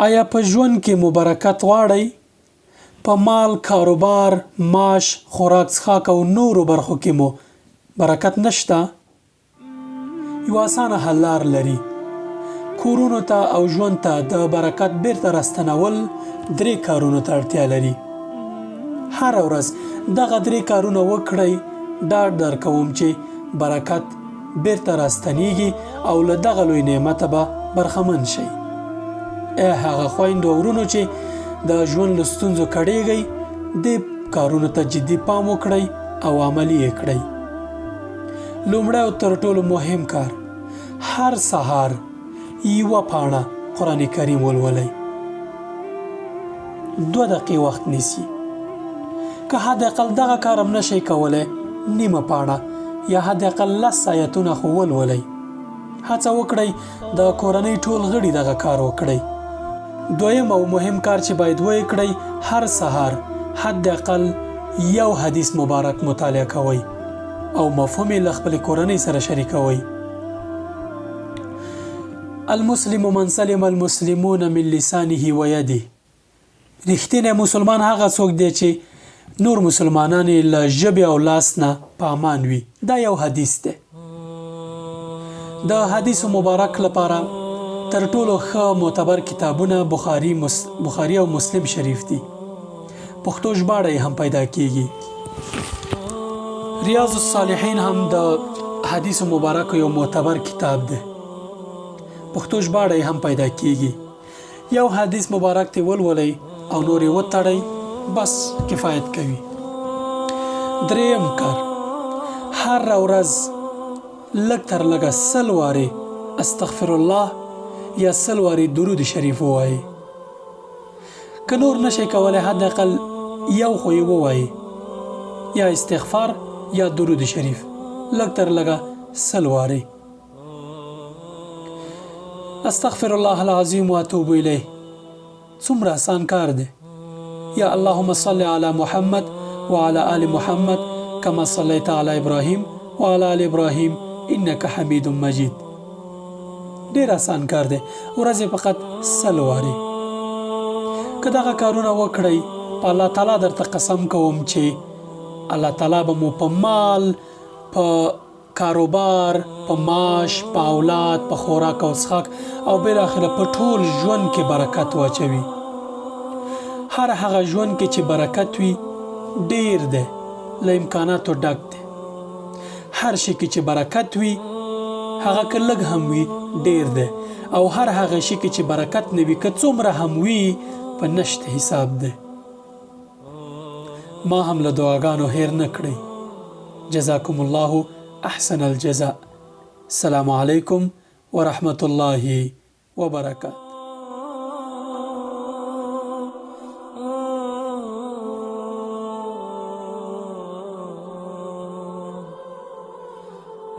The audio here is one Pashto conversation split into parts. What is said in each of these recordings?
آیا په ژوند کې مو برکت غواړئ؟ په مال، کاروبار، معاش، خوراک څښاک او نورو برخو کې مو برکت نشته؟ یو اسانه حل لار لري. کورونو ته او ژوند ته د برکت بیرته راستنول 3 کارونو ته اړتیا لري. هره ورځ دغه 3 کارونه وکړئ. ډاډ درکوم چې برکت بیرته راستنیږي او له دغه لوی نعمته به برخمن شئ. هغه خویندو او ورونو چې د ژوند له ستونزو کړېږئ، دې کارونو ته جدي پام وکړئ او عملي یې کړئ. لومړی او تر ټولو مهم کار، هر سهار 1 پاڼه قرآن کریم ولولئ. 2 دقیقې وخت نیسي. که حداقل دغه کار هم نشئ کولی، 1/2 پاڼه یا حداقل 10 آیتونه خو ولولئ. هڅه وکړئ د کورنۍ ټول غړي دغه کار وکړئ. دویم او مهم کار چې باید ویې کړئ، هر سهار حداقل 1 حدیث مبارک مطالعه کوئ او مفهوم یې له خپلې کورنۍ سره شریکوئ. المسلم من سلم المسلمون من لسانه و یده. رښتینی مسلمان هغه څوک دی چې نور مسلمانان له ژبې او لاس نه په امان وي. دا یو حدیث دی. د حدیث مبارک لپاره تر ټولو ښه معتبر کتابونه بخاري او مسلم شریف دي. پښتو ژباړه هم پیدا کیږي. ریاض الصالحین هم د حدیث مبارک یو معتبر کتاب دی. پښتو ژباړه هم پیدا کیږي. یو حدیث مبارک ته ولولئ او نور یې وتړئ، بس کفایت کوي. دریم کار، هر ورځ لږ تر لږه 100 وارې استغفر الله یا 100 وارې درود شریف ووایئ. که نور نشئ کولی، حداقل یو خو یې ووایئ، یا استغفار یا درود شریف لږ تر لږه 100 وارې. استغفر الله العظیم واتوب الیه څومره آسان کار دی. یا اللهم صل علی محمد وعلى آل محمد كما صليت على ابراهيم وعلى آل ابراهيم انك حمید مجید. ډیر آسان کار دی. ورځې فقط 100 وارې. که دغه کارونه وکړئ، په الله تعالی درته قسم کوم چې الله تعالی به مو په مال، په کاروبار، په معاش، په اولاد، په خوراک او څښاک او بالاخره په ټول ژوند کې برکت واچوي. هر هغه ژوند کې چې برکت وي ډیر دی، له امکاناتو ډک دی. هر شي کې چې برکت وي هغه که لږ هم وي ډیر دی، او هر هغه شي کې چې برکت نه وي که څومره هم وي په نشت حساب دی. ما هم له دعاګانو هیر نه کړئ. جزاکم الله احسن الجزاء. السلام علیکم ورحمة الله وبرکاته.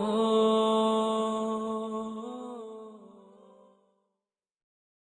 Oh